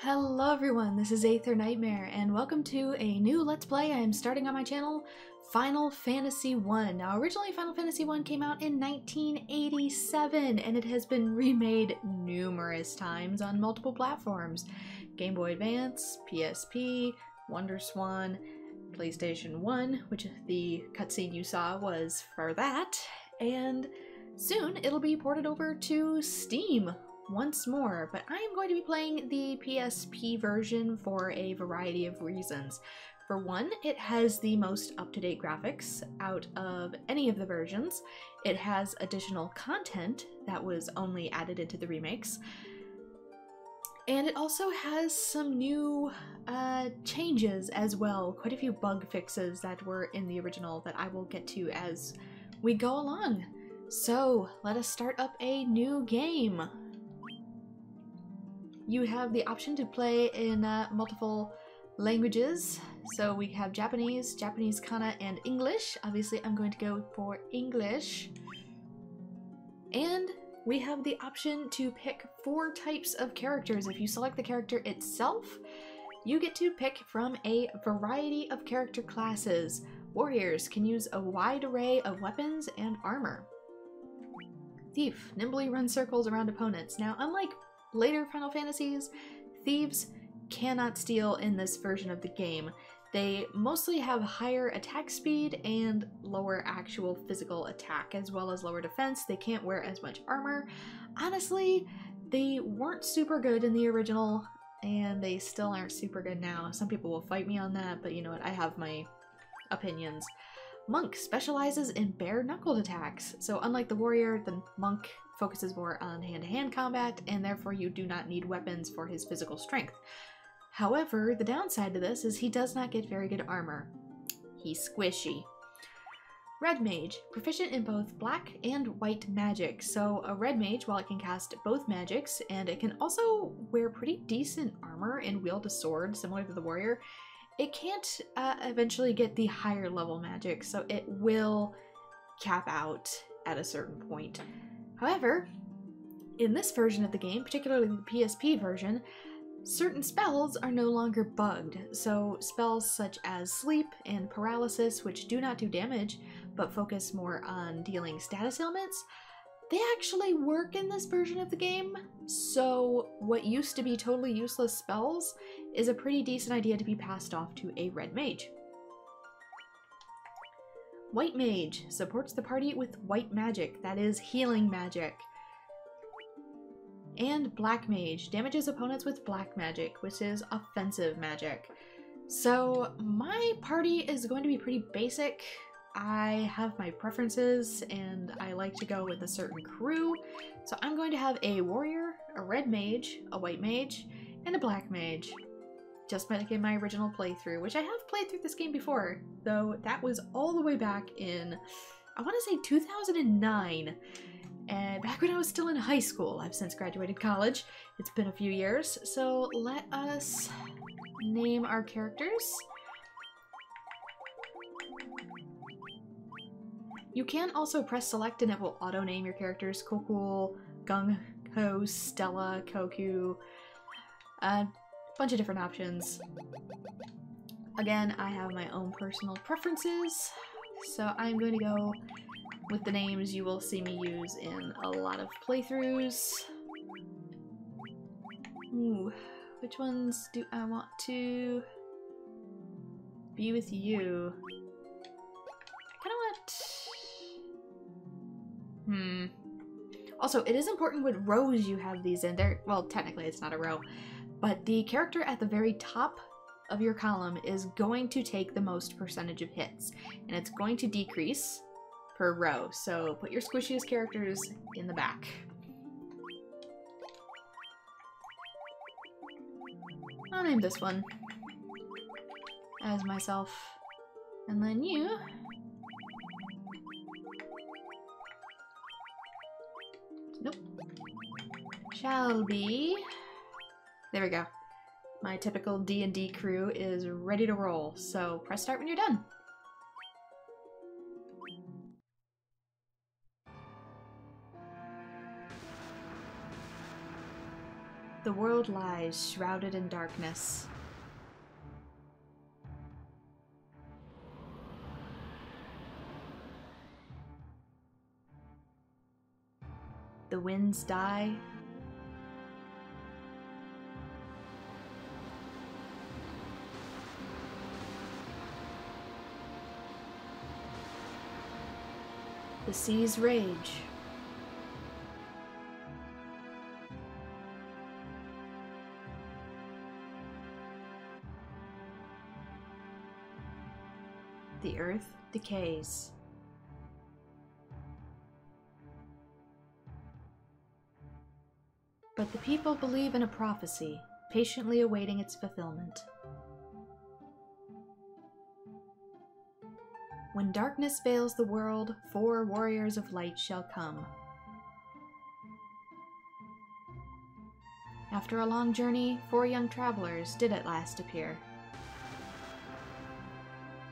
Hello everyone, this is AetherNightmare, and welcome to a new Let's Play I am starting on my channel, Final Fantasy I. Now originally Final Fantasy I came out in 1987, and it has been remade numerous times on multiple platforms. Game Boy Advance, PSP, Wonderswan, PlayStation 1, which the cutscene you saw was for that, and soon it'll be ported over to Steam once more, but I am going to be playing the PSP version for a variety of reasons. For one, it has the most up-to-date graphics out of any of the versions. It has additional content that was only added into the remakes. And it also has some new changes as well. Quite a few bug fixes that were in the original that I will get to as we go along. So, let us start up a new game. You have the option to play in multiple languages. So we have Japanese, Japanese Kana, and English. Obviously, I'm going to go for English. And we have the option to pick 4 types of characters. If you select the character itself, you get to pick from a variety of character classes. Warriors can use a wide array of weapons and armor. Thief nimbly runs circles around opponents. Now, unlike later Final Fantasies, thieves cannot steal in this version of the game. They mostly have higher attack speed and lower actual physical attack, as well as lower defense. They can't wear as much armor. Honestly, they weren't super good in the original, and they still aren't super good now. Some people will fight me on that, but you know what, I have my opinions. Monk specializes in bare-knuckled attacks. So unlike the warrior, the monk focuses more on hand-to-hand combat, and therefore you do not need weapons for his physical strength. However, the downside to this is he does not get very good armor. He's squishy. Red Mage, proficient in both black and white magic. So a red mage, while it can cast both magics, and it can also wear pretty decent armor and wield a sword, similar to the warrior, it can't eventually get the higher level magic, so it will cap out at a certain point. However, in this version of the game, particularly the PSP version, certain spells are no longer bugged. So spells such as sleep and paralysis, which do not do damage, but focus more on dealing status ailments, they actually work in this version of the game. So what used to be totally useless spells is a pretty decent idea to be passed off to a red mage. White Mage supports the party with white magic, that is healing magic. And Black Mage damages opponents with black magic, which is offensive magic. So my party is going to be pretty basic. I have my preferences, and I like to go with a certain crew. So I'm going to have a warrior, a red mage, a white mage, and a black mage. Just like in my original playthrough, which I have played through this game before, though that was all the way back in, I want to say 2009, and back when I was still in high school. I've since graduated college. It's been a few years, so let us name our characters. You can also press select and it will auto-name your characters. Kokul, Gung-Ho, Stella, Koku, bunch of different options. Again, I have my own personal preferences, so I'm going to go with the names you will see me use in a lot of playthroughs. Ooh, which ones do I want to be with you? I kind of want... Also, it is important what rows you have these in. Well, technically it's not a row, but the character at the very top of your column is going to take the most percentage of hits, and it's going to decrease per row. So put your squishiest characters in the back. I'll name this one as myself, and then you. Nope. Shall be. There we go. My typical D&D crew is ready to roll, so press start when you're done. The world lies, shrouded in darkness. The winds die. The seas rage. The earth decays. But the people believe in a prophecy, patiently awaiting its fulfillment. When darkness veils the world, 4 warriors of light shall come. After a long journey, 4 young travelers did at last appear.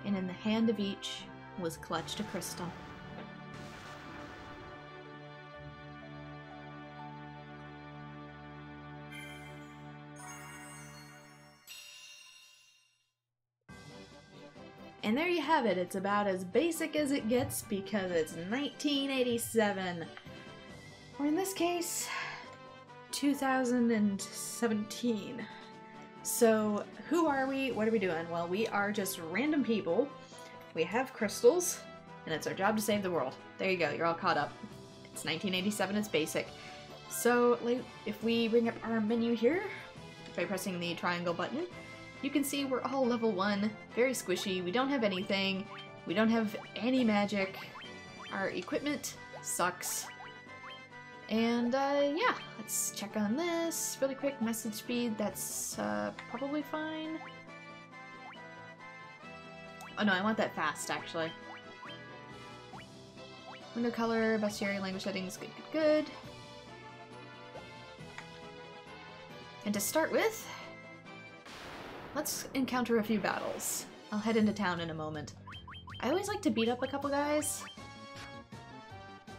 And in the hand of each was clutched a crystal. And there you have it. It's about as basic as it gets because it's 1987. Or in this case, 2017. So, who are we? What are we doing? Well, we are just random people. We have crystals, and it's our job to save the world. There you go, you're all caught up. It's 1987, it's basic. So, if we bring up our menu here, by pressing the triangle button, you can see we're all level 1, very squishy, we don't have anything, we don't have any magic, our equipment sucks. And yeah, let's check on this really quick. Message speed, that's probably fine. Oh no, I want that fast actually. Window color, bestiary, language settings, good, good, good. And to start with, let's encounter a few battles. I'll head into town in a moment. I always like to beat up a couple guys,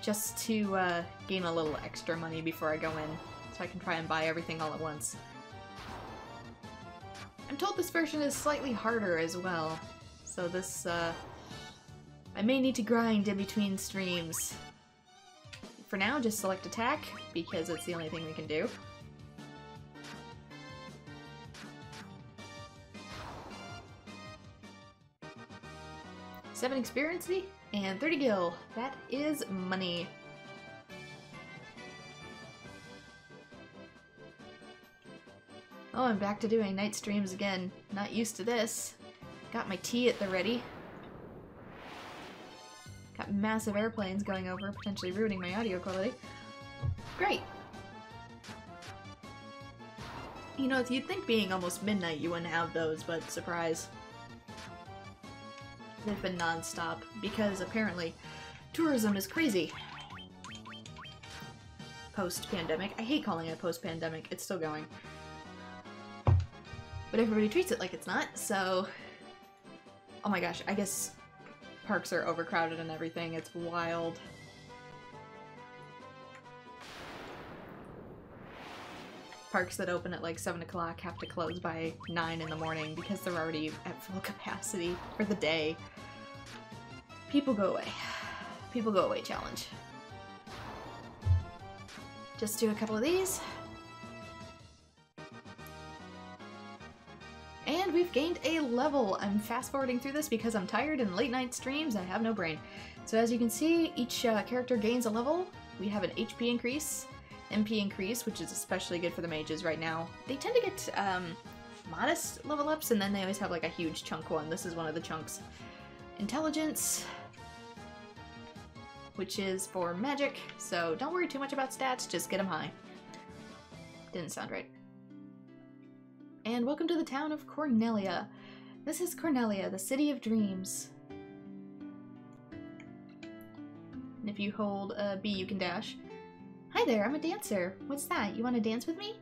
just to gain a little extra money before I go in, so I can try and buy everything all at once. I'm told this version is slightly harder as well, so this, I may need to grind in between streams. For now, just select attack, because it's the only thing we can do. $7 experience and 30 gil. That is money. Oh, I'm back to doing night streams again. Not used to this. Got my tea at the ready. Got massive airplanes going over, potentially ruining my audio quality. Great! You know, you'd think being almost midnight you wouldn't have those, but surprise. They've been non-stop, because apparently tourism is crazy. Post-pandemic. I hate calling it post-pandemic, it's still going. But everybody treats it like it's not, so... Oh my gosh, I guess parks are overcrowded and everything, it's wild. Parks that open at like 7 o'clock have to close by 9 in the morning because they're already at full capacity for the day. People go away. People go away challenge. Just do a couple of these. And we've gained a level. I'm fast forwarding through this because I'm tired and late night streams. I have no brain. So as you can see, each character gains a level. We have an HP increase, MP increase, which is especially good for the mages right now. They tend to get modest level ups, and then they always have like a huge chunk one. This is one of the chunks. Intelligence, which is for magic, so don't worry too much about stats, just get them high. Didn't sound right. And welcome to the town of Cornelia. This is Cornelia, the city of dreams. And if you hold B, you can dash. Hi there, I'm a dancer. What's that? You want to dance with me?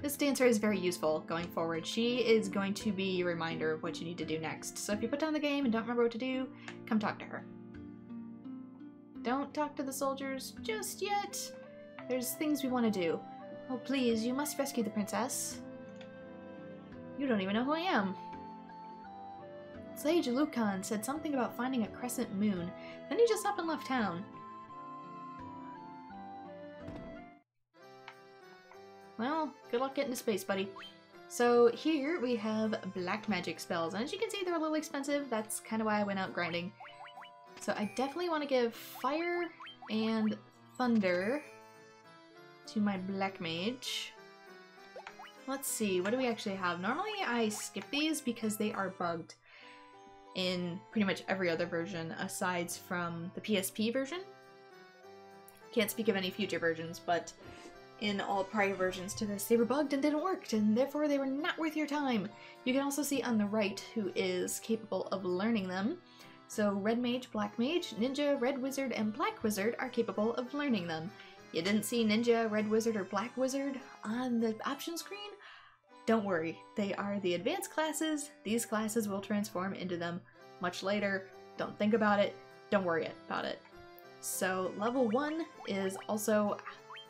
This dancer is very useful going forward. She is going to be a reminder of what you need to do next. So if you put down the game and don't remember what to do, come talk to her. Don't talk to the soldiers just yet. There's things we want to do. Oh, please, you must rescue the princess. You don't even know who I am. Sage Lucan said something about finding a crescent moon. Then he just up and left town. Well, good luck getting to space, buddy. So here we have black magic spells, and as you can see, they're a little expensive. That's kind of why I went out grinding. So I definitely want to give fire and thunder to my black mage. Let's see, what do we actually have? Normally I skip these because they are bugged in pretty much every other version aside from the PSP version. Can't speak of any future versions, but in all prior versions to this, they were bugged and didn't work, and therefore they were not worth your time. You can also see on the right who is capable of learning them. So red mage, black mage, ninja, red wizard, and black wizard are capable of learning them. You didn't see ninja, red wizard, or black wizard on the option screen? Don't worry, they are the advanced classes. These classes will transform into them much later. Don't think about it, don't worry about it. So level 1 is also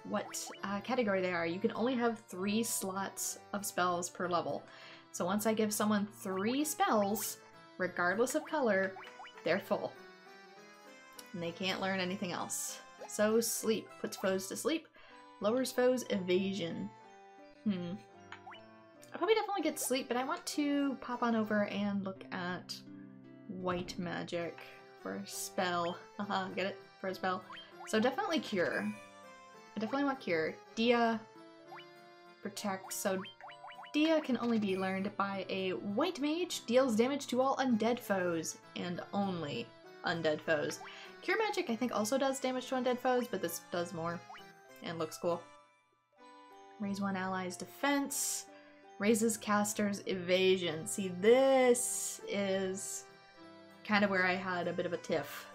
what category they are. You can only have 3 slots of spells per level. So once I give someone 3 spells, regardless of color, they're full. And they can't learn anything else. So sleep puts foes to sleep, lowers foes' evasion. I'll probably definitely get sleep, but I want to pop on over and look at white magic for a spell. Get it? For a spell. So definitely cure. I definitely want cure. Dia, protect. So Dia can only be learned by a white mage, deals damage to all undead foes, and only undead foes. Cure magic I think also does damage to undead foes, but this does more and looks cool. Raise one ally's defense. Raises caster's evasion. See, this is kind of where I had a bit of a tiff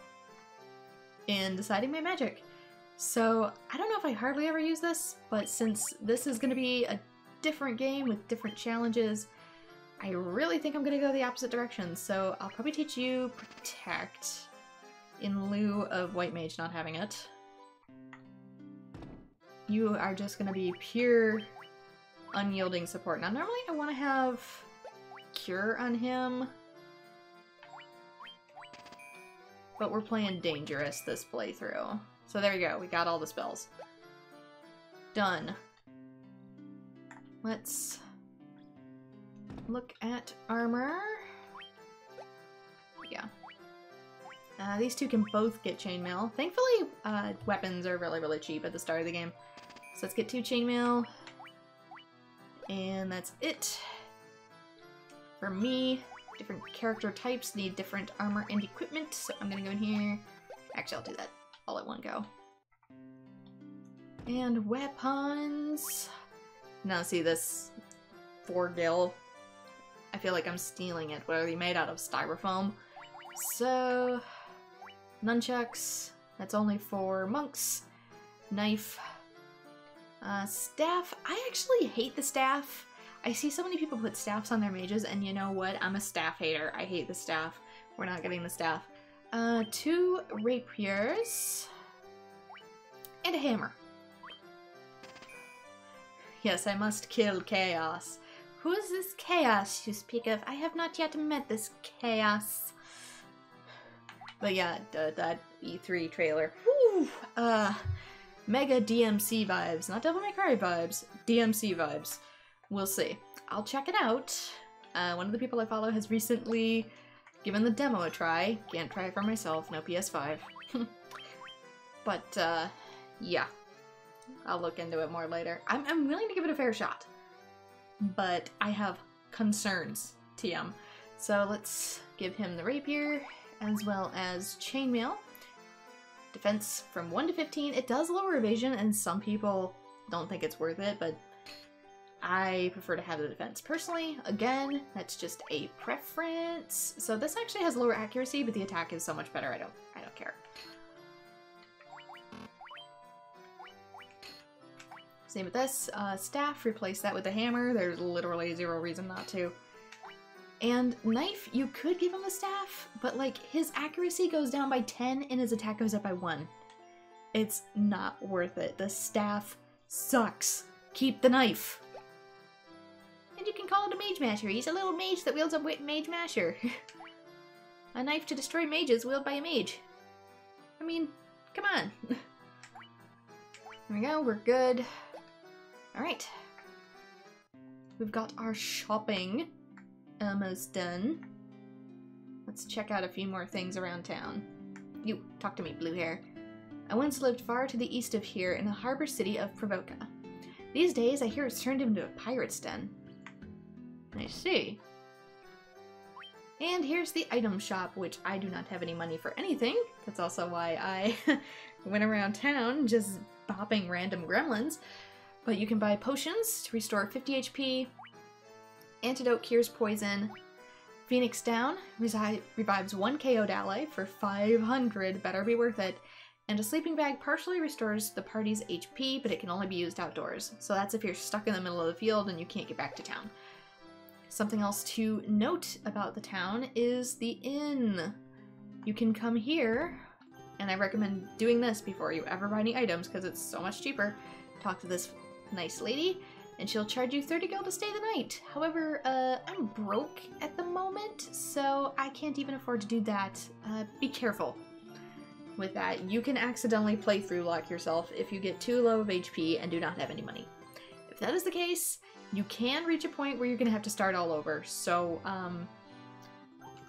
in deciding my magic. So I don't know if I hardly ever use this, but since this is going to be a different game with different challenges, I really think I'm going to go the opposite direction. So I'll probably teach you protect in lieu of white mage not having it. You are just going to be pure unyielding support. Now normally I want to have cure on him, but we're playing dangerous this playthrough. So there we go, we got all the spells. Done. Let's look at armor. Yeah. These two can both get chainmail. Thankfully, weapons are really cheap at the start of the game. So let's get 2 chainmail. And that's it. For me, different character types need different armor and equipment, so I'm gonna go in here. Actually, I'll do that all at one go. And weapons. Now see this 4 gil. I feel like I'm stealing it. What are they made out of? Styrofoam. So, nunchucks. That's only for monks. Knife. Staff. I actually hate the staff. I see so many people put staffs on their mages, and you know what? I'm a staff hater. I hate the staff. We're not getting the staff. 2 rapiers. And a hammer. Yes, I must kill Chaos. Who is this Chaos you speak of? I have not yet met this Chaos. But yeah, that E3 trailer. Whew! Mega DMC vibes. Not Devil May Cry vibes. DMC vibes. We'll see. I'll check it out. One of the people I follow has recently given the demo a try. Can't try it for myself. No PS5. But, yeah. I'll look into it more later. I'm willing to give it a fair shot. But I have concerns, TM. So let's give him the rapier, as well as chainmail. Defense from 1 to 15. It does lower evasion, and some people don't think it's worth it, but I prefer to have the defense. Personally, again, that's just a preference. So this actually has lower accuracy, but the attack is so much better, I don't care. Same with this. Staff, replace that with a hammer. There's literally 0 reason not to. And knife, you could give him a staff, but like his accuracy goes down by 10 and his attack goes up by 1. It's not worth it. The staff sucks. Keep the knife. And you can call it a mage masher. He's a little mage that wields a mage masher. A knife to destroy mages wielded by a mage. I mean, come on. There we go, we're good. Alright. We've got our shopping almost done. Let's check out a few more things around town. You, talk to me, blue hair. I once lived far to the east of here in the harbor city of Provoca. These days, I hear it's turned into a pirate's den. I see. And here's the item shop, which I do not have any money for anything. That's also why I went around town just bopping random gremlins. But you can buy potions to restore 50 HP, antidote cures poison, Phoenix Down revives 1 KO'd ally for 500, better be worth it, and a sleeping bag partially restores the party's HP, but it can only be used outdoors. So that's if you're stuck in the middle of the field and you can't get back to town. Something else to note about the town is the inn. You can come here, and I recommend doing this before you ever buy any items because it's so much cheaper. Talk to this nice lady, and she'll charge you 30 gil to stay the night. However, I'm broke at the moment, so I can't even afford to do that. Be careful with that. You can accidentally playthrough lock yourself if you get too low of HP and do not have any money. If that is the case, you can reach a point where you're going to have to start all over, so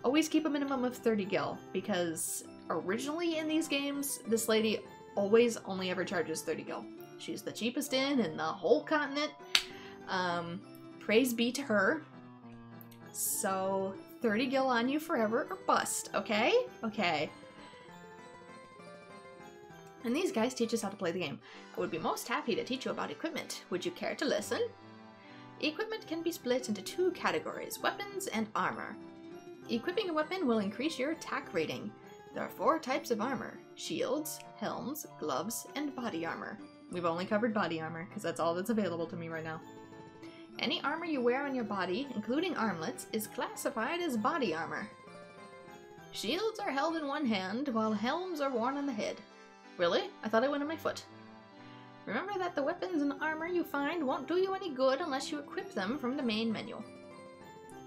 always keep a minimum of 30 gil, because originally in these games, this lady always only ever charges 30 gil. She's the cheapest inn in the whole continent. Praise be to her. So, 30 gil on you forever or bust, okay? Okay. And these guys teach us how to play the game. I would be most happy to teach you about equipment. Would you care to listen? Equipment can be split into 2 categories, weapons and armor. Equipping a weapon will increase your attack rating. There are 4 types of armor: shields, helms, gloves, and body armor. We've only covered body armor, because that's all that's available to me right now. Any armor you wear on your body, including armlets, is classified as body armor. Shields are held in one hand, while helms are worn on the head. Really? I thought I went on my foot. Remember that the weapons and armor you find won't do you any good unless you equip them from the main menu.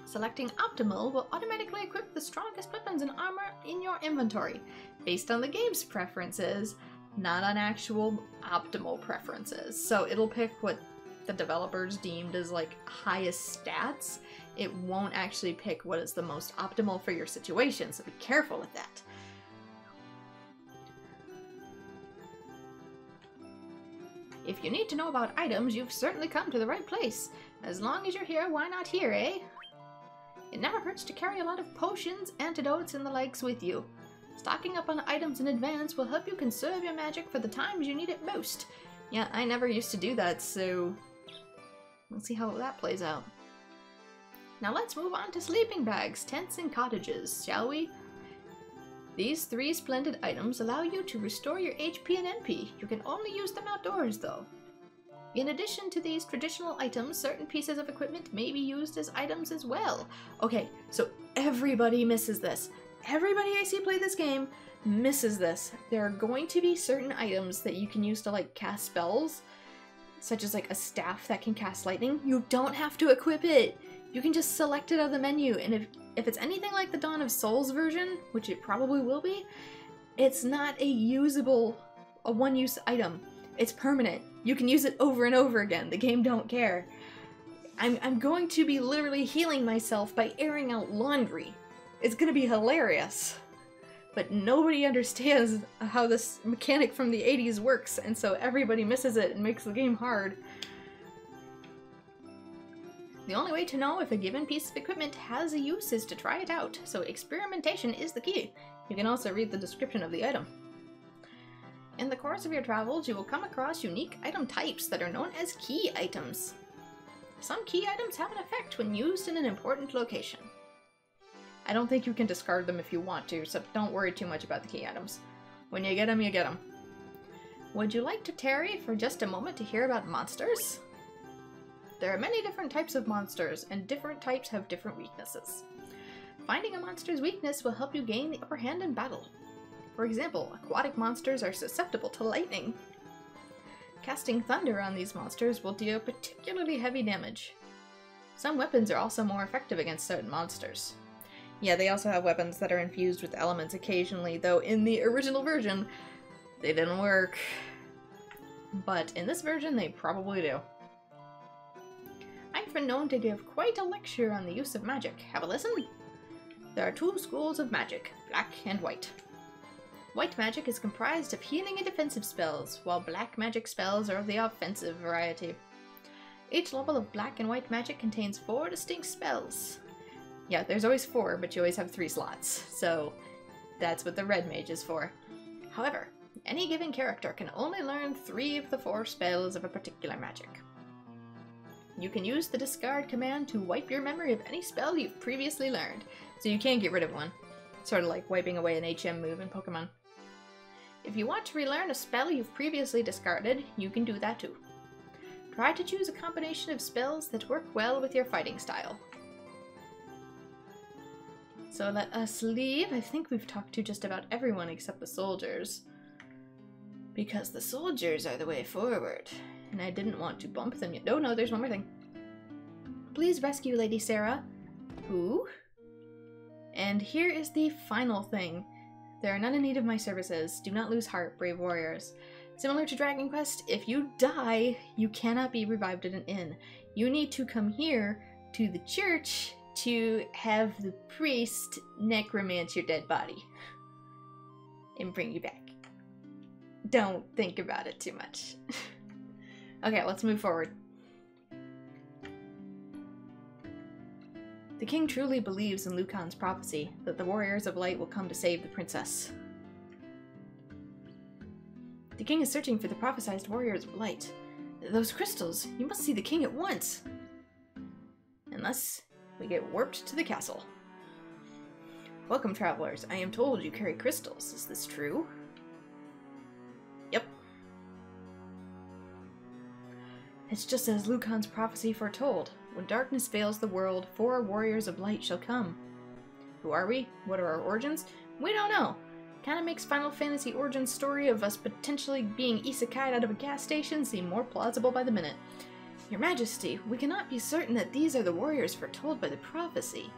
Selecting Optimal will automatically equip the strongest weapons and armor in your inventory, based on the game's preferences, not on actual optimal preferences. So it'll pick what the developers deemed as like highest stats. It won't actually pick what is the most optimal for your situation, so be careful with that. If you need to know about items, you've certainly come to the right place. As long as you're here, why not here, eh? It never hurts to carry a lot of potions, antidotes, and the likes with you. Stocking up on items in advance will help you conserve your magic for the times you need it most. Yeah, I never used to do that, so let's see how that plays out. Now let's move on to sleeping bags, tents, and cottages, shall we? These 3 splendid items allow you to restore your HP and NP. You can only use them outdoors, though. In addition to these traditional items, certain pieces of equipment may be used as items as well. Okay, so everybody misses this. Everybody I see play this game misses this. There are going to be certain items that you can use to like cast spells, such as like a staff that can cast lightning. You don't have to equip it. You can just select it out of the menu, and if it's anything like the Dawn of Souls version, which it probably will be, it's not a one-use item. It's permanent. You can use it over and over again. The game don't care. I'm going to be literally healing myself by airing out laundry. It's gonna be hilarious. But nobody understands how this mechanic from the 80s works, and so everybody misses it and makes the game hard. The only way to know if a given piece of equipment has a use is to try it out, so experimentation is the key. You can also read the description of the item. In the course of your travels, you will come across unique item types that are known as key items. Some key items have an effect when used in an important location. I don't think you can discard them if you want to, so don't worry too much about the key items. When you get them, you get them. Would you like to tarry for just a moment to hear about monsters? There are many different types of monsters, and different types have different weaknesses. Finding a monster's weakness will help you gain the upper hand in battle. For example, aquatic monsters are susceptible to lightning. Casting thunder on these monsters will deal particularly heavy damage. Some weapons are also more effective against certain monsters. Yeah, they also have weapons that are infused with elements occasionally, though in the original version, they didn't work. But in this version, they probably do. I've been known to give quite a lecture on the use of magic. Have a listen? There are two schools of magic, black and white. White magic is comprised of healing and defensive spells, while black magic spells are of the offensive variety. Each level of black and white magic contains 4 distinct spells. Yeah, there's always 4, but you always have 3 slots, so that's what the red mage is for. However, any given character can only learn 3 of the 4 spells of a particular magic. You can use the discard command to wipe your memory of any spell you've previously learned, so you can get rid of one. Sort of like wiping away an HM move in Pokemon. If you want to relearn a spell you've previously discarded, you can do that too. Try to choose a combination of spells that work well with your fighting style. So let us leave. I think we've talked to just about everyone except the soldiers. Because the soldiers are the way forward. And I didn't want to bump them yet. No, there's one more thing. Please rescue Lady Sarah. Who? And here is the final thing. There are none in need of my services. Do not lose heart, brave warriors. Similar to Dragon Quest, if you die, you cannot be revived at an inn. You need to come here to the church to have the priest necromance your dead body. And bring you back. Don't think about it too much. Okay, let's move forward. The king truly believes in Lucan's prophecy that the warriors of light will come to save the princess. The king is searching for the prophesized warriors of light. Those crystals! You must see the king at once! Unless we get warped to the castle. Welcome, travelers. I am told you carry crystals. Is this true? Yep. It's just as Lucan's prophecy foretold. When darkness veils the world, 4 warriors of light shall come. Who are we? What are our origins? We don't know. Kinda makes Final Fantasy Origin's story of us potentially being isekai'd out of a gas station seem more plausible by the minute. Your Majesty, we cannot be certain that these are the warriors foretold by the prophecy.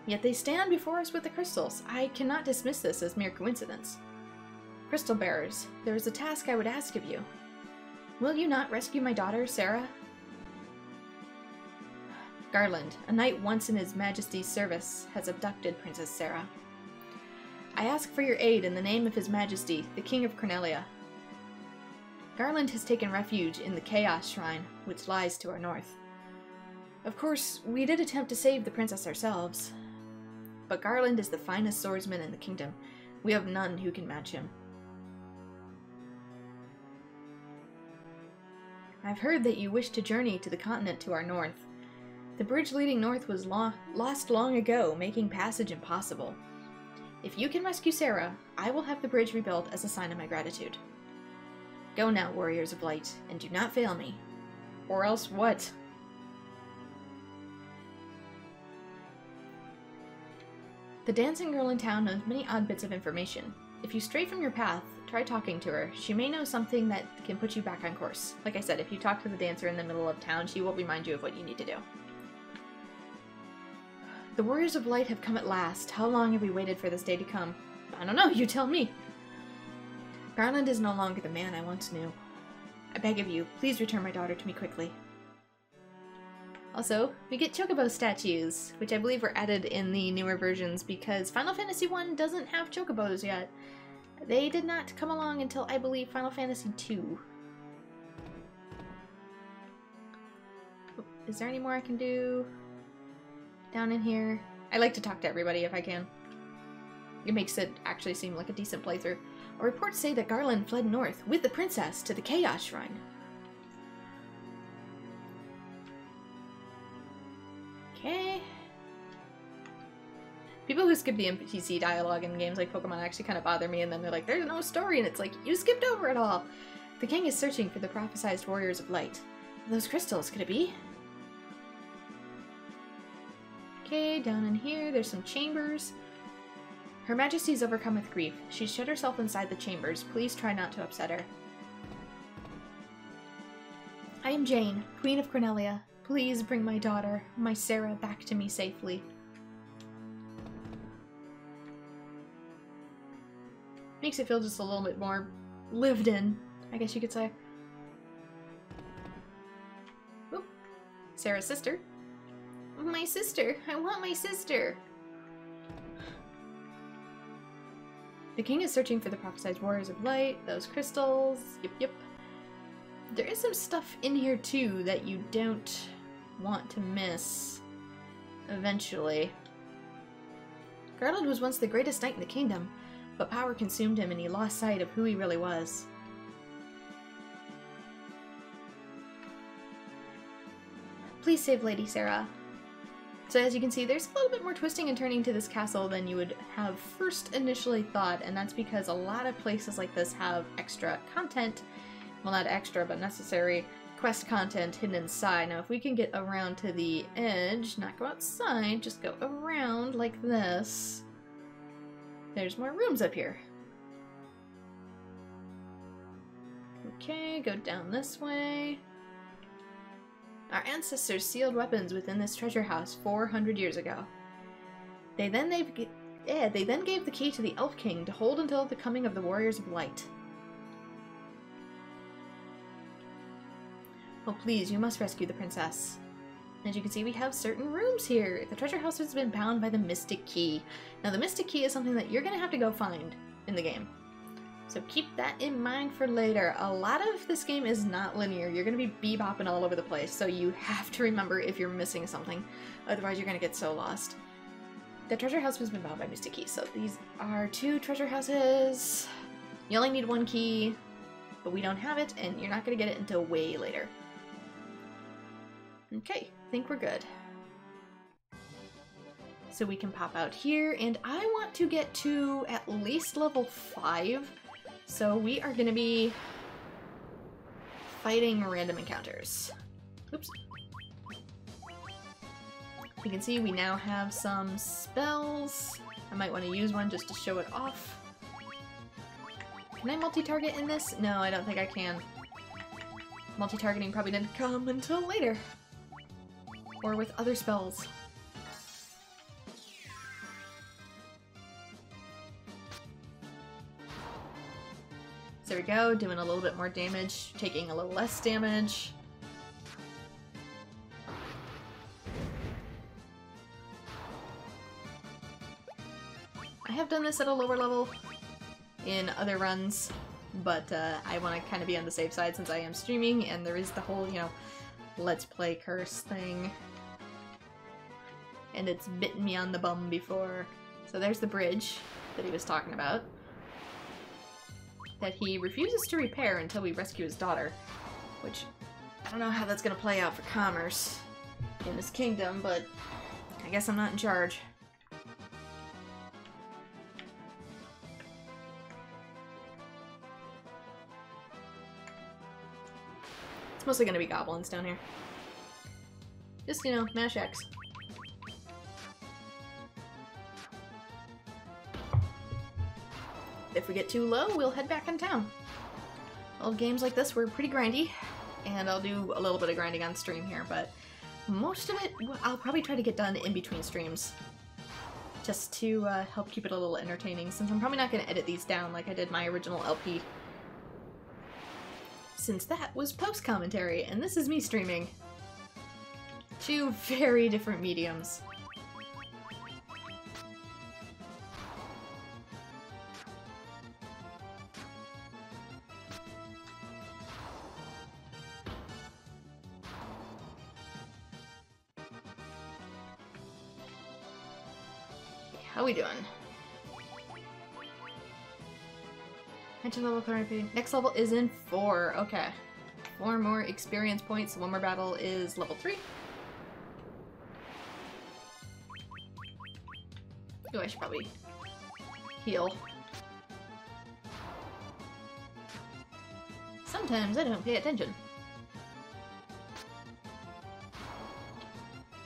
Yet they stand before us with the crystals. I cannot dismiss this as mere coincidence. Crystal bearers, there is a task I would ask of you. Will you not rescue my daughter, Sarah? Garland, a knight once in His Majesty's service, has abducted Princess Sarah. I ask for your aid in the name of His Majesty, the King of Cornelia. Garland has taken refuge in the Chaos Shrine, which lies to our north. Of course, we did attempt to save the princess ourselves. But Garland is the finest swordsman in the kingdom. We have none who can match him. I've heard that you wish to journey to the continent to our north. The bridge leading north was lost long ago, making passage impossible. If you can rescue Sarah, I will have the bridge rebuilt as a sign of my gratitude. Go now, warriors of light, and do not fail me. Or else what? The dancing girl in town knows many odd bits of information. If you stray from your path, try talking to her. She may know something that can put you back on course. Like I said, if you talk to the dancer in the middle of town, she will remind you of what you need to do. The warriors of light have come at last. How long have we waited for this day to come? I don't know, you tell me. Garland is no longer the man I once knew. I beg of you, please return my daughter to me quickly. Also, we get chocobo statues, which I believe were added in the newer versions because Final Fantasy I doesn't have chocobos yet. They did not come along until, I believe, Final Fantasy II. Oh, is there any more I can do down in here? I like to talk to everybody if I can. It makes it actually seem like a decent playthrough. Our reports say that Garland fled north with the princess to the Chaos Shrine. Okay. People who skip the NPC dialogue in games like Pokemon actually kind of bother me, and then they're like, there's no story, and it's like, you skipped over it all! The king is searching for the prophesized warriors of light. Those crystals, could it be? Okay, down in here, there's some chambers. Her Majesty is overcome with grief. She's shut herself inside the chambers. Please try not to upset her. I am Jane, Queen of Cornelia. Please bring my daughter, my Sarah, back to me safely. Makes it feel just a little bit more lived in, I guess you could say. Oop. Sarah's sister. My sister! I want my sister! The king is searching for the prophesied warriors of light, those crystals, yep. There is some stuff in here too that you don't want to miss eventually. Garland was once the greatest knight in the kingdom, but power consumed him and he lost sight of who he really was. Please save Lady Sarah. So as you can see, there's a little bit more twisting and turning to this castle than you would have first initially thought, and that's because a lot of places like this have extra content. Well, not extra, but necessary quest content hidden inside. Now, if we can get around to the edge, not go outside, just go around like this, there's more rooms up here. Okay, go down this way. Our ancestors sealed weapons within this treasure house 400 years ago. They then gave the key to the Elf King to hold until the coming of the Warriors of Light. Oh please, you must rescue the princess. As you can see, we have certain rooms here. The treasure house has been bound by the Mystic Key. Now the Mystic Key is something that you're going to have to go find in the game. So keep that in mind for later. A lot of this game is not linear. You're going to be bebopping all over the place, so you have to remember if you're missing something. Otherwise you're going to get so lost. The treasure house has been bound by Mystic Keys, so these are 2 treasure houses. You only need 1 key, but we don't have it, and you're not going to get it until way later. Okay, I think we're good. So we can pop out here, and I want to get to at least level 5. So we are going to be fighting random encounters. Oops. You can see we now have some spells. I might want to use one just to show it off. Can I multi-target in this? No, I don't think I can. Multi-targeting probably didn't come until later. Or with other spells. So there we go, doing a little bit more damage, taking a little less damage. I have done this at a lower level in other runs, but I want to kind of be on the safe side since I am streaming, and there is the whole, you know, let's play curse thing. And it's bitten me on the bum before. So there's the bridge that he was talking about. That he refuses to repair until we rescue his daughter. Which, I don't know how that's gonna play out for commerce in this kingdom, but I guess I'm not in charge. It's mostly gonna be goblins down here. Just, you know, mash X. If we get too low, we'll head back in town. Old games like this were pretty grindy, and I'll do a little bit of grinding on stream here, but most of it I'll probably try to get done in between streams. Just to help keep it a little entertaining, since I'm probably not going to edit these down like I did my original LP. Since that was post-commentary, and this is me streaming. 2 very different mediums. How we doing? Enter level currently. Next level is in 4. Okay. 4 more experience points. 1 more battle is level 3. Oh, I should probably heal. Sometimes I don't pay attention.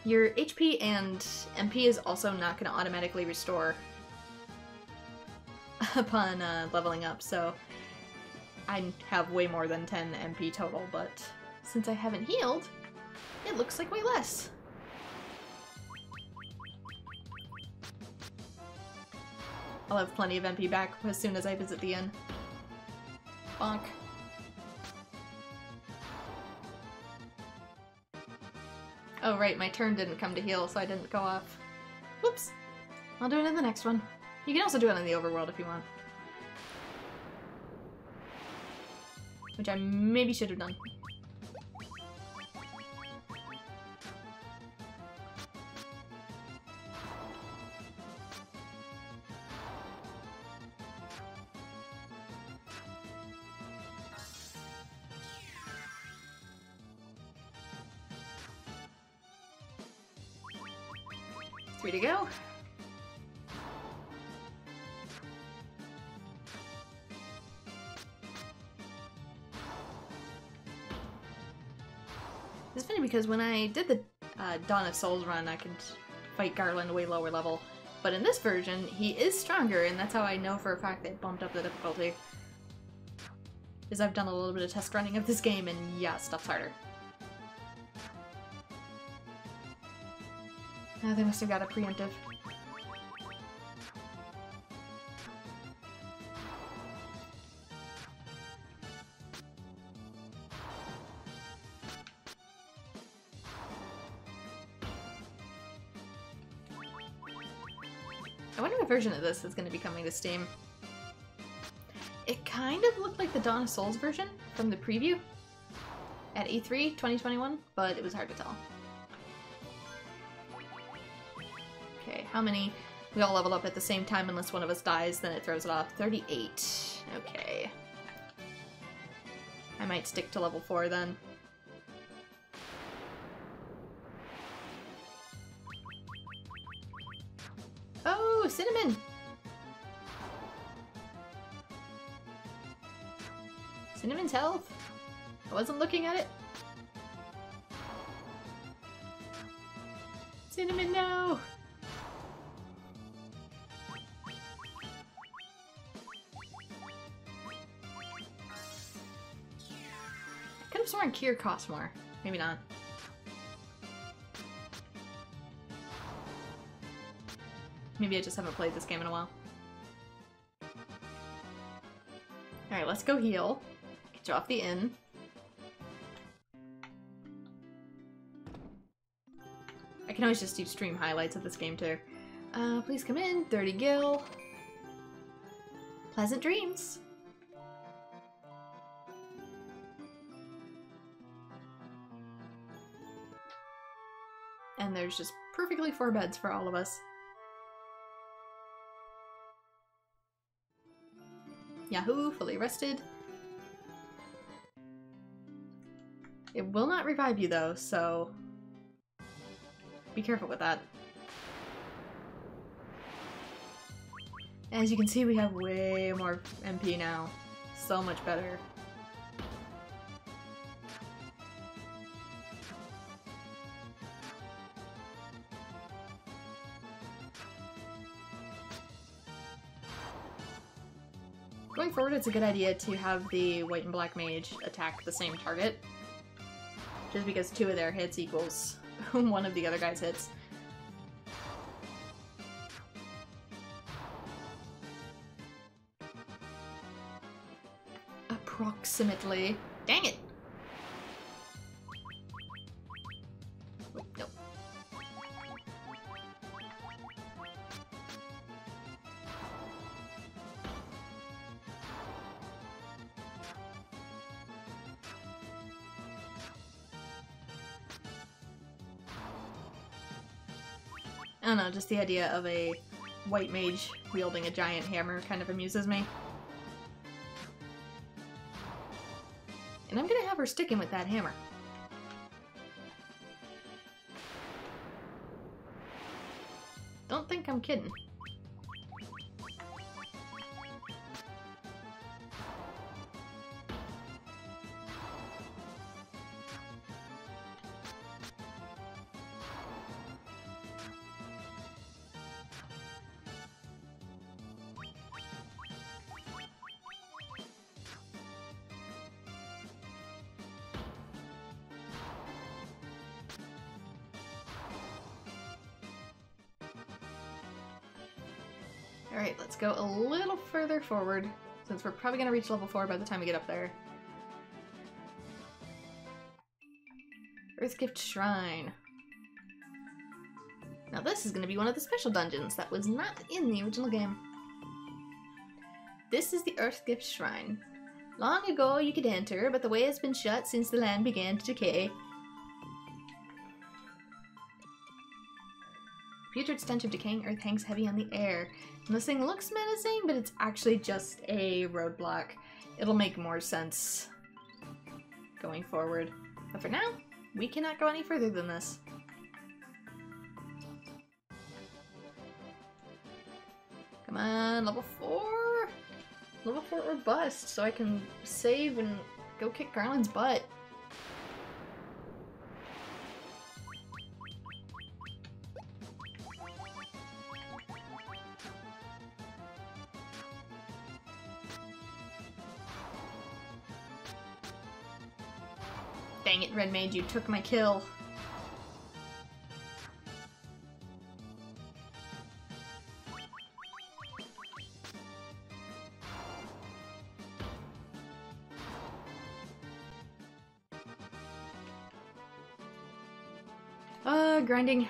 Your HP and MP is also not going to automatically restore upon leveling up, so I have way more than 10 MP total, but since I haven't healed, it looks like way less. I'll have plenty of MP back as soon as I visit the inn. Bonk. Oh right, my turn didn't come to heal, so I didn't go off. Whoops. I'll do it in the next one. You can also do it in the overworld if you want. Which I maybe should have done. Three to go. It's funny because when I did the Dawn of Souls run, I could fight Garland way lower level. But in this version, he is stronger, and that's how I know for a fact they bumped up the difficulty. Because I've done a little bit of test running of this game, and yeah, stuff's harder. Oh, they must have got a preemptive. I wonder what version of this is going to be coming to Steam. It kind of looked like the Dawn of Souls version from the preview at E3 2021, but it was hard to tell. Okay, how many? We all leveled up at the same time unless one of us dies, then it throws it off. 38. Okay. I might stick to level 4 then. Oh, cinnamon! Cinnamon's health? I wasn't looking at it. Cinnamon, no! I could have sworn Cure costs more. Maybe not. Maybe I just haven't played this game in a while. Alright, let's go heal. Get you off the inn. I can always just do stream highlights of this game too. Please come in. 30 gil. Pleasant dreams. And there's just perfectly 4 beds for all of us. Yahoo! Fully rested. It will not revive you though, so be careful with that. As you can see, we have way more MP now. So much better. Going forward, it's a good idea to have the white and black mage attack the same target. Just because 2 of their hits equals 1 of the other guy's hits. Approximately. Dang it! Wait, no. I don't know, just the idea of a white mage wielding a giant hammer kind of amuses me. And I'm gonna have her sticking with that hammer. Don't think I'm kidding. Alright, let's go a little further forward, since we're probably gonna reach level 4 by the time we get up there. Earthgift Shrine. Now this is gonna be one of the special dungeons that was not in the original game. This is the Earthgift Shrine. Long ago you could enter, but the way has been shut since the land began to decay. Putrid stench of decaying earth hangs heavy on the air. And this thing looks menacing, but it's actually just a roadblock. It'll make more sense going forward. But for now, we cannot go any further than this. Come on, level 4? Level 4 or bust, so I can save and go kick Garland's butt. Dang it, Red Mage, you took my kill. Grinding.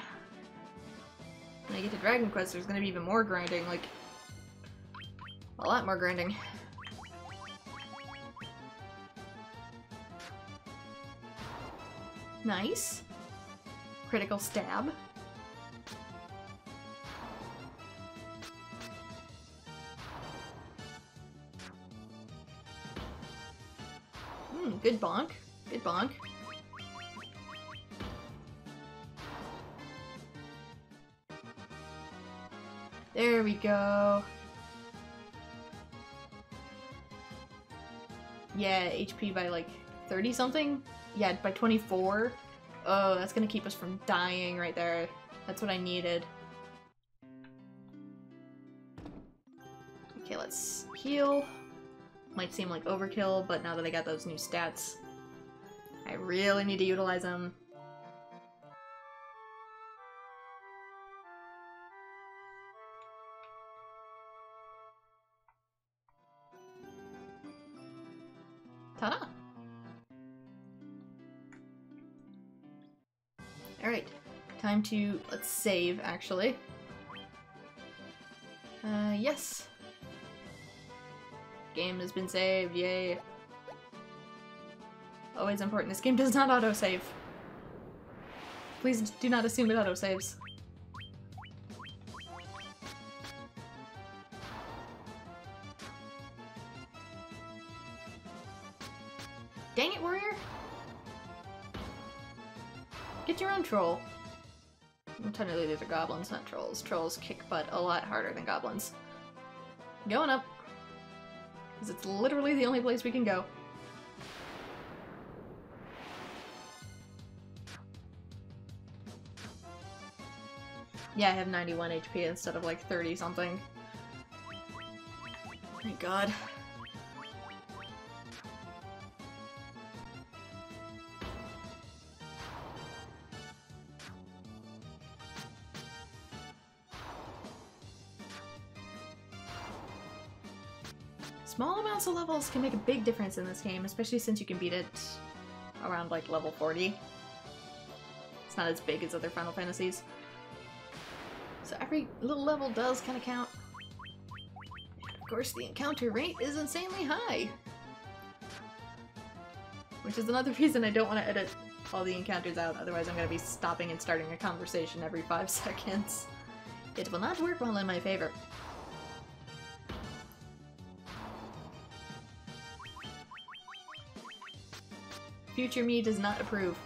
When I get to Dragon Quest, there's gonna be even more grinding, like, a lot more grinding. Nice. Critical stab. Good bonk. Good bonk. There we go. Yeah, HP by like 30 something? Yeah, by 24. Oh, that's gonna keep us from dying right there. That's what I needed. Okay, let's heal. Might seem like overkill, but now that I got those new stats, I really need to utilize them. Ta-da! Alright, time to, let's save, actually. Yes. Game has been saved, yay. Always important, this game does not autosave. Please do not assume it autosaves. Dang it, warrior! Get your own troll. Well, technically these are goblins, not trolls. Trolls kick butt a lot harder than goblins. Going up. Because it's literally the only place we can go. Yeah, I have 91 HP instead of like 30 something. Thank God. Small amounts of levels can make a big difference in this game, especially since you can beat it around like level 40. It's not as big as other Final Fantasies. So every little level does kind of count. Of course, the encounter rate is insanely high. Which is another reason I don't want to edit all the encounters out, otherwise I'm going to be stopping and starting a conversation every 5 seconds. It will not work well in my favor. Future me does not approve.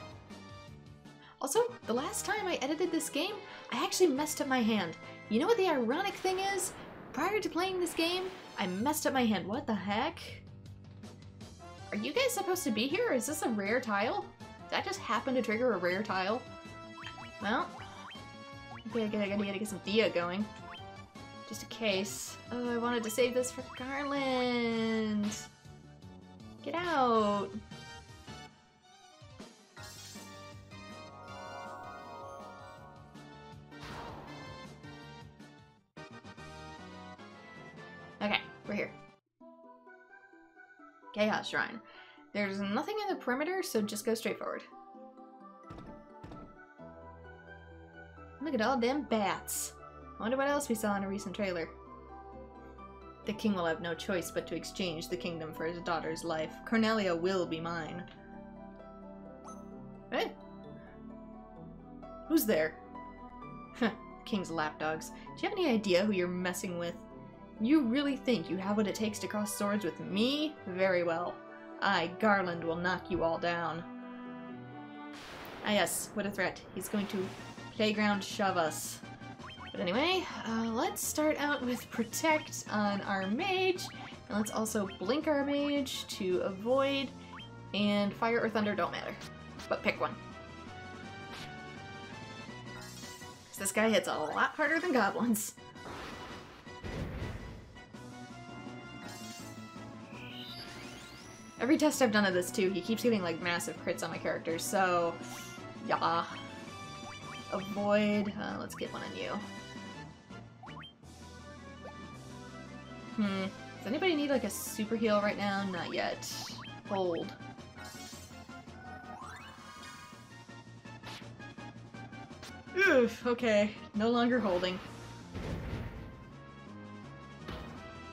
Also, the last time I edited this game, I actually messed up my hand. You know what the ironic thing is? Prior to playing this game, I messed up my hand. What the heck? Are you guys supposed to be here, or is this a rare tile? Did that just happen to trigger a rare tile? Well, okay, I gotta get some Dia going. Just in case. Oh, I wanted to save this for Garland! Get out! Chaos Shrine. There's nothing in the perimeter, so just go straight forward. Look at all them bats. I wonder what else we saw in a recent trailer. The king will have no choice but to exchange the kingdom for his daughter's life. Cornelia will be mine. Hey! Who's there? King's lapdogs. Do you have any idea who you're messing with? You really think you have what it takes to cross swords with me? Very well. I, Garland, will knock you all down. Ah yes, what a threat. He's going to playground shove us. But anyway, let's start out with Protect on our mage. And let's also blink our mage to avoid. And Fire or Thunder don't matter. But pick one. Because this guy hits a lot harder than goblins. Every test I've done of this too, he keeps getting like massive crits on my characters, so yeah. Avoid. Let's get one on you. Does anybody need like a super heal right now? Not yet. Hold. Oof, okay. No longer holding.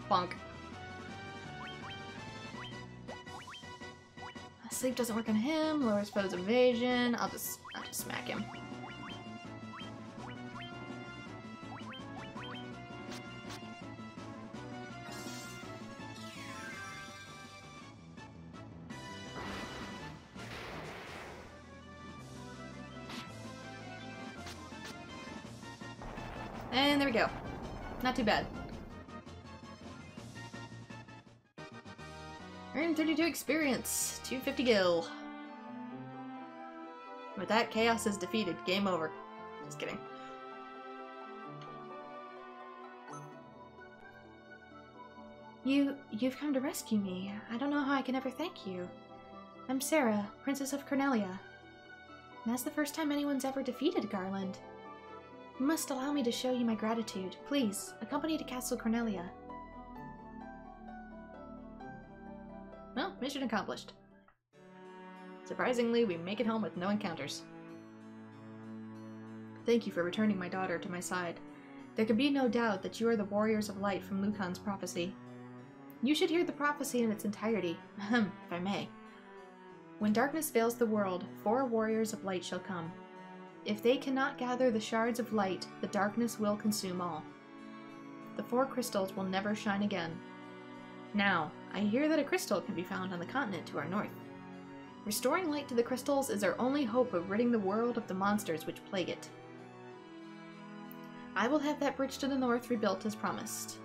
Bonk. Sleep doesn't work on him. Lowers foe's evasion. I'll just smack him. And there we go. Not too bad. Earn 32 experience, 250 gil. With that, Chaos is defeated. Game over. Just kidding. You've come to rescue me. I don't know how I can ever thank you. I'm Sarah, Princess of Cornelia. And that's the first time anyone's ever defeated Garland. You must allow me to show you my gratitude. Please, accompany to Castle Cornelia. Well, mission accomplished. Surprisingly, we make it home with no encounters. Thank you for returning my daughter to my side. There can be no doubt that you are the warriors of light from Lucan's prophecy. You should hear the prophecy in its entirety, if I may. When darkness veils the world, 4 warriors of light shall come. If they cannot gather the shards of light, the darkness will consume all. The 4 crystals will never shine again. Now, I hear that a crystal can be found on the continent to our north. Restoring light to the crystals is our only hope of ridding the world of the monsters which plague it. I will have that bridge to the north rebuilt as promised.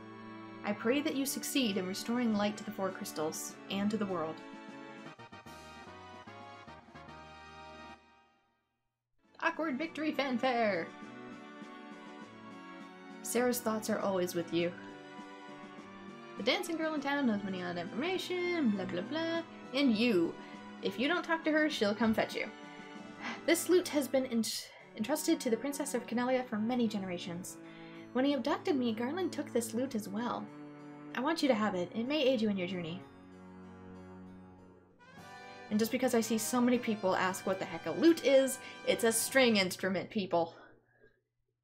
I pray that you succeed in restoring light to the 4 crystals, and to the world. Awkward victory fanfare! Sarah's thoughts are always with you. The dancing girl in town knows many odd information, blah blah blah, and you. If you don't talk to her, she'll come fetch you. This lute has been entrusted to the Princess of Cornelia for many generations. When he abducted me, Garland took this lute as well. I want you to have it. It may aid you in your journey. And just because I see so many people ask what the heck a lute is, it's a string instrument, people.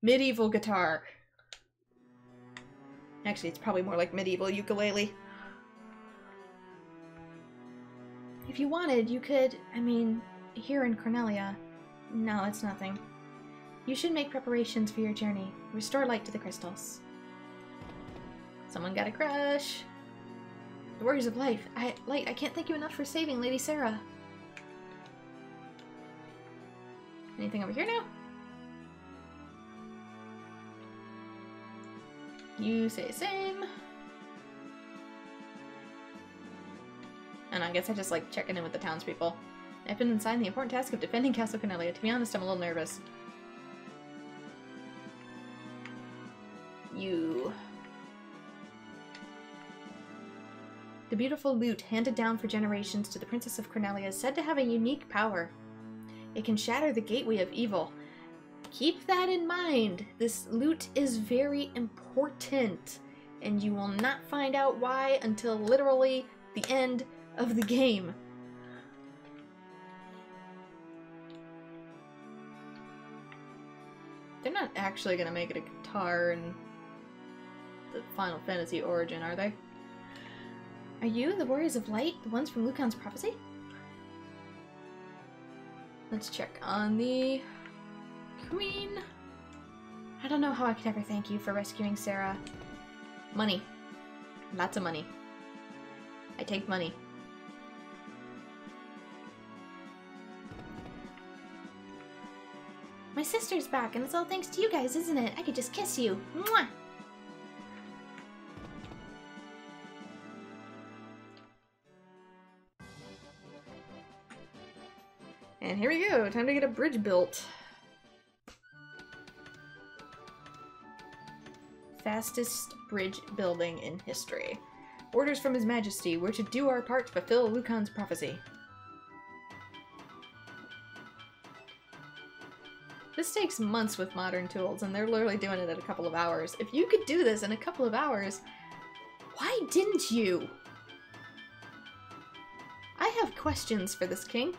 Medieval guitar. Actually, it's probably more like medieval ukulele. If you wanted, you could, here in Cornelia. No, it's nothing. You should make preparations for your journey. Restore light to the crystals. Someone got a crush. The Warriors of Light, I can't thank you enough for saving Lady Sarah. Anything over here now? You say same. And I guess I just like checking in with the townspeople. I've been assigned the important task of defending Castle Cornelia. To be honest, I'm a little nervous. You. The beautiful lute handed down for generations to the Princess of Cornelia is said to have a unique power. It can shatter the gateway of evil. Keep that in mind. This lute is very important, and you will not find out why until literally the end of the game. They're not actually gonna make it a guitar in the Final Fantasy Origin, are they? Are you the Warriors of Light, the ones from Lucan's Prophecy? Let's check on the Queen. I don't know how I could ever thank you for rescuing Sarah. Money. Lots of money. I take money. My sister's back, and it's all thanks to you guys, isn't it? I could just kiss you. Mwah! And here we go. Time to get a bridge built. Fastest bridge building in history. Orders from His Majesty. We're to do our part to fulfill Lucan's prophecy. This takes months with modern tools, and they're literally doing it in a couple of hours. If you could do this in a couple of hours, why didn't you? I have questions for this king.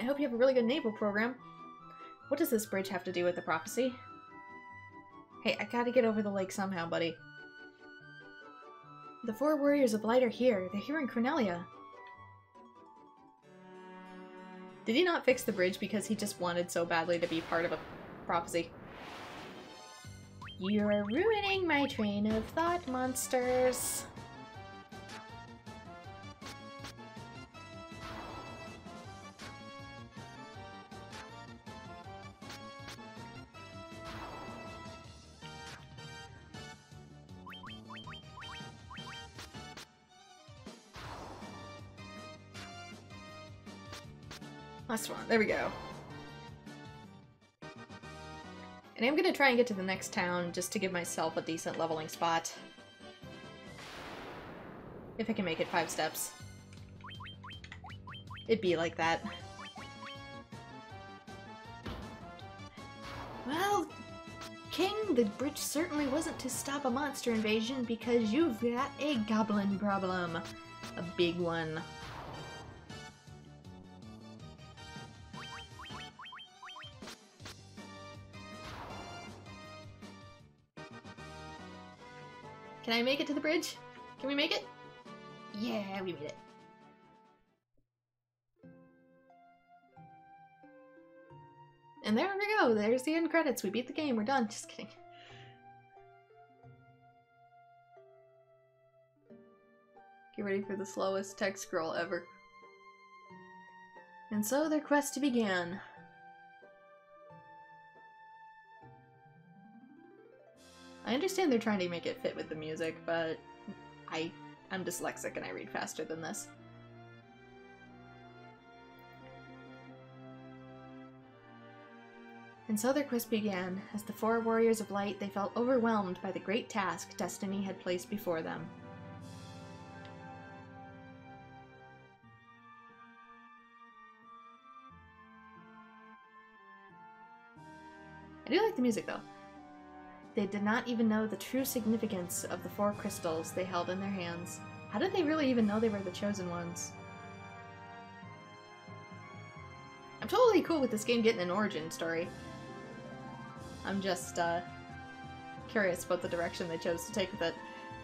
I hope you have a really good naval program. What does this bridge have to do with the prophecy? Hey, I gotta get over the lake somehow, buddy. The 4 Warriors of Light are here. They're here in Cornelia. Did he not fix the bridge because he just wanted so badly to be part of a prophecy? You're ruining my train of thought, monsters. Last one. There we go. And I'm gonna try and get to the next town just to give myself a decent leveling spot. If I can make it 5 steps. It'd be like that. Well, King, the bridge certainly wasn't to stop a monster invasion because you've got a goblin problem. A big one. Can I make it to the bridge? Can we make it? Yeah, we made it. And there we go. There's the end credits. We beat the game. We're done. Just kidding. Get ready for the slowest text scroll ever. And so their quest began. I understand they're trying to make it fit with the music, but I'm dyslexic and I read faster than this. And so their quest began. As the 4 Warriors of Light, they felt overwhelmed by the great task destiny had placed before them. I do like the music though. They did not even know the true significance of the 4 crystals they held in their hands. How did they really even know they were the chosen ones? I'm totally cool with this game getting an origin story. I'm just, curious about the direction they chose to take with it.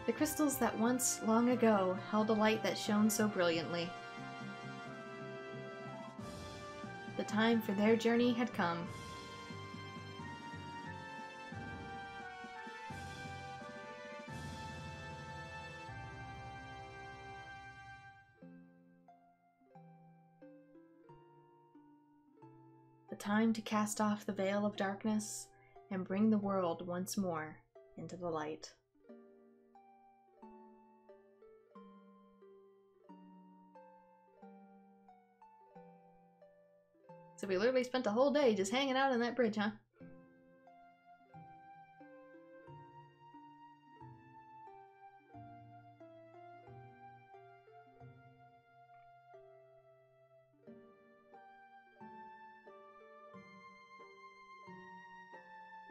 The crystals that once, long ago, held a light that shone so brilliantly. The time for their journey had come. Time to cast off the veil of darkness and bring the world once more into the light. So we literally spent a whole day just hanging out on that bridge, huh?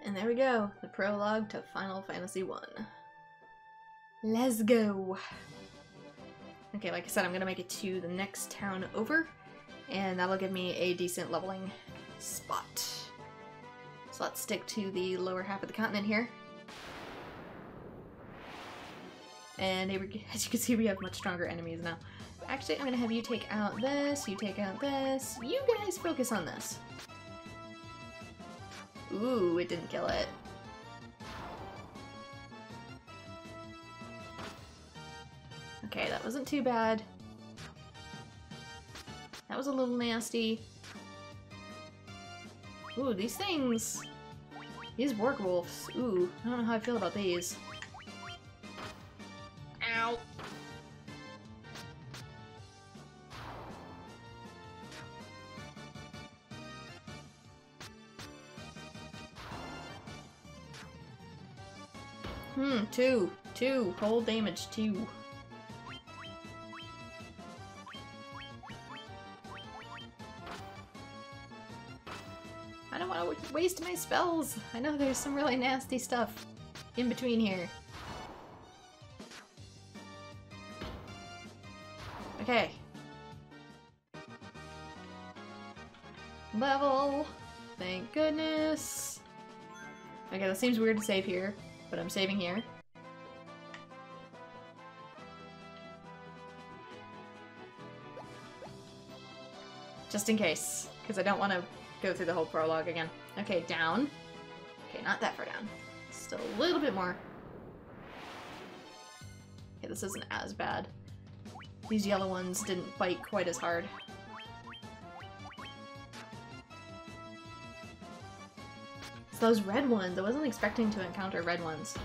And there we go, the prologue to Final Fantasy 1. Let's go! Okay, like I said, I'm gonna make it to the next town over, and that'll give me a decent leveling spot. So let's stick to the lower half of the continent here. And as you can see, we have much stronger enemies now. Actually, I'm gonna have you take out this, you take out this, you guys focus on this. Ooh, it didn't kill it. Okay, that wasn't too bad. That was a little nasty. Ooh, these things! These werewolves. Ooh, I don't know how I feel about these. Ow! Two. Whole damage, 2. I don't want to waste my spells. I know there's some really nasty stuff in between here. Okay. Level. Thank goodness. Okay, that seems weird to save here, but I'm saving here. Just in case, because I don't want to go through the whole prologue again. Okay, down. Okay, not that far down. Still a little bit more. Okay, this isn't as bad. These yellow ones didn't bite quite as hard. It's those red ones. I wasn't expecting to encounter red ones.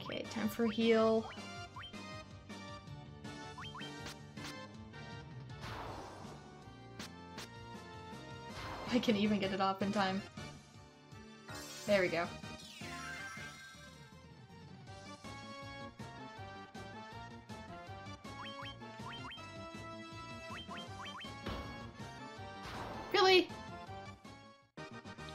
Okay, time for a heal. I can even get it off in time. There we go. Really?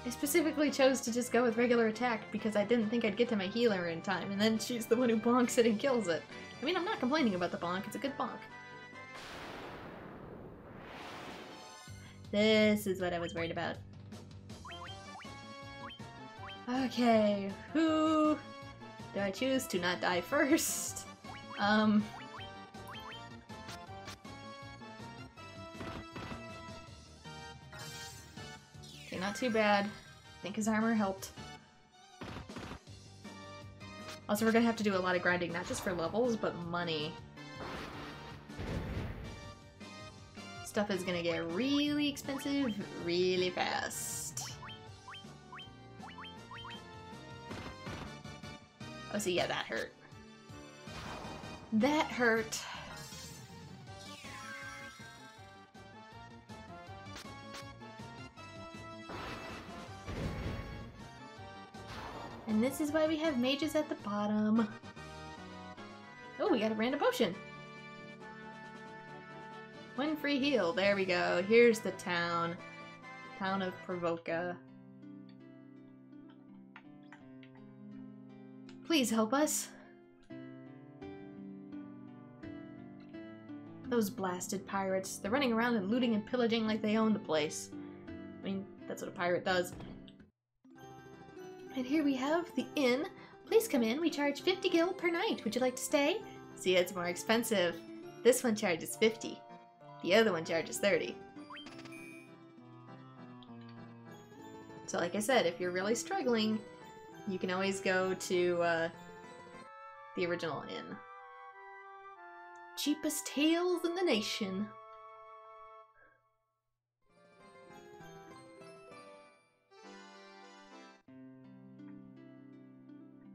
I specifically chose to just go with regular attack because I didn't think I'd get to my healer in time, and then she's the one who bonks it and kills it. I mean, I'm not complaining about the bonk, it's a good bonk. This is what I was worried about. Okay, who do I choose to not die first? Okay, not too bad. I think his armor helped. Also, we're gonna have to do a lot of grinding, not just for levels, but money. Stuff is gonna get really expensive really fast. Oh, so yeah, that hurt. That hurt. And this is why we have mages at the bottom. Oh, we got a random potion. One free heal. There we go. Here's the town. Town of Provoca. Please help us. Those blasted pirates. They're running around and looting and pillaging like they own the place. I mean, that's what a pirate does. And here we have the inn. Please come in. We charge 50 gil per night. Would you like to stay? See, it's more expensive. This one charges 50. The other one charges 30. So like I said, if you're really struggling, you can always go to the original inn. Cheapest tales in the nation.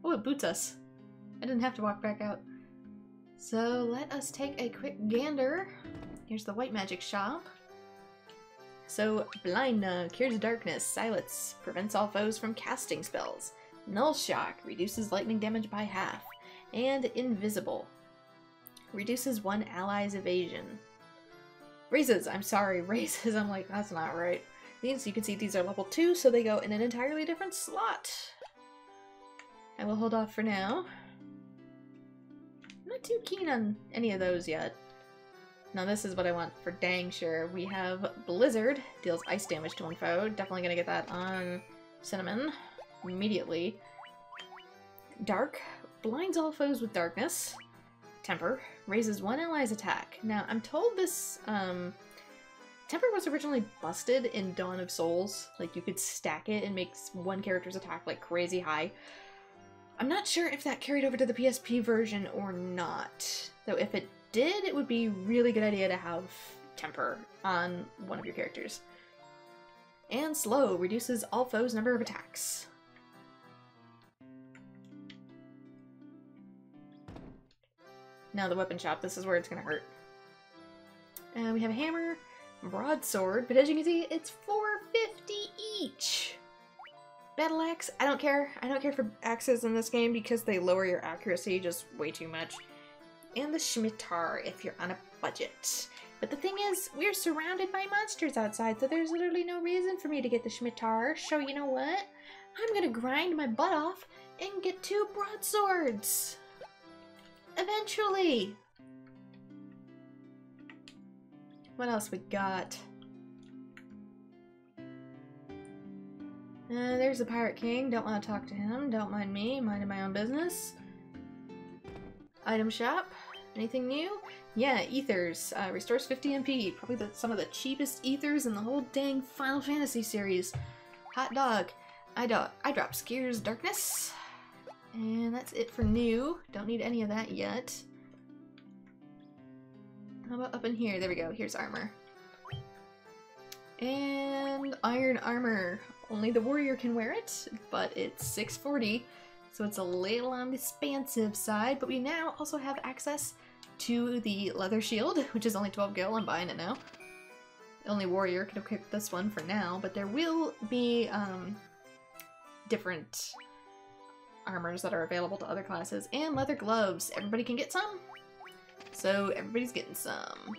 Oh, it boots us. I didn't have to walk back out. So let us take a quick gander. Here's the white magic shop. So, blind cures darkness, silence, prevents all foes from casting spells. Null Shock, reduces lightning damage by half. And Invisible, reduces one ally's evasion. Raises, I'm sorry, raises, I'm like, that's not right. These, you can see these are level 2, so they go in an entirely different slot. I will hold off for now. I'm not too keen on any of those yet. Now this is what I want for dang sure. We have Blizzard, deals ice damage to one foe. Definitely gonna get that on Cinnamon immediately. Dark, blinds all foes with darkness. Temper, raises one ally's attack. Now I'm told this, Temper was originally busted in Dawn of Souls. Like, you could stack it and make one character's attack like crazy high. I'm not sure if that carried over to the PSP version or not. Though if it did, it would be a really good idea to have Temper on one of your characters. And Slow, reduces all foes' number of attacks. Now the weapon shop, this is where it's gonna hurt. And we have a hammer, broadsword, but as you can see, it's $4.50 each. Battle axe, I don't care. I don't care for axes in this game because they lower your accuracy just way too much. And the scimitar if you're on a budget. But the thing is, we're surrounded by monsters outside, so there's literally no reason for me to get the scimitar. So you know what? I'm gonna grind my butt off and get 2 broadswords. Eventually. What else we got? There's the Pirate King. Don't want to talk to him. Don't mind me. Minding my own business. Item shop. Anything new? Yeah, ethers. Restores 50 MP. Probably some of the cheapest ethers in the whole dang Final Fantasy series. Hot dog. Eye drop Scares Darkness. And that's it for new. Don't need any of that yet. How about up in here? There we go. Here's armor. And iron armor. Only the warrior can wear it, but it's $640, so it's a little on the expansive side. But we now also have access to the leather shield, which is only 12 gil. I'm buying it now. Only warrior can equip this one for now, but there will be different armors that are available to other classes. And leather gloves. Everybody can get some, so everybody's getting some.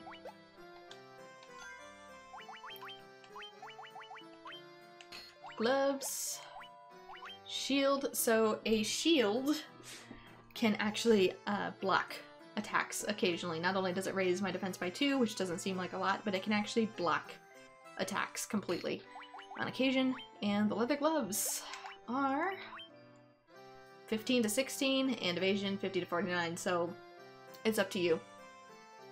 Gloves. Shield. So a shield can actually block attacks occasionally. Not only does it raise my defense by 2, which doesn't seem like a lot, but it can actually block attacks completely on occasion. And the leather gloves are 15 to 16 and evasion 50 to 49, so it's up to you.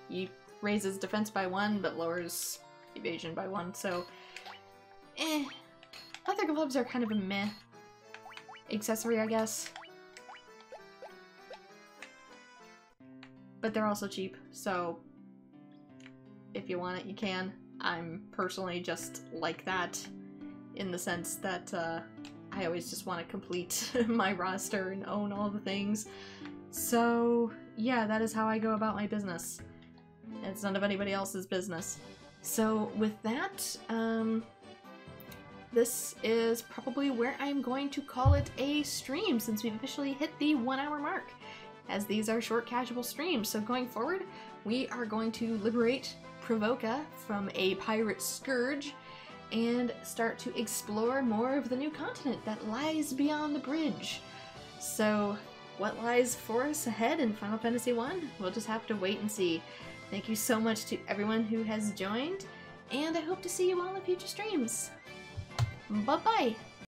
He raises defense by 1 but lowers evasion by 1, so leather gloves are kind of a meh accessory, I guess. But they're also cheap, so if you want it, you can. I'm personally just like that in the sense that I always just want to complete my roster and own all the things. So yeah, that is how I go about my business. It's none of anybody else's business. So with that, this is probably where I'm going to call it a stream since we've officially hit the 1 hour mark, as these are short casual streams. So going forward, we are going to liberate Provoca from a pirate scourge and start to explore more of the new continent that lies beyond the bridge. So what lies for us ahead in Final Fantasy I? We'll just have to wait and see. Thank you so much to everyone who has joined, and I hope to see you all in future streams. Bye-bye!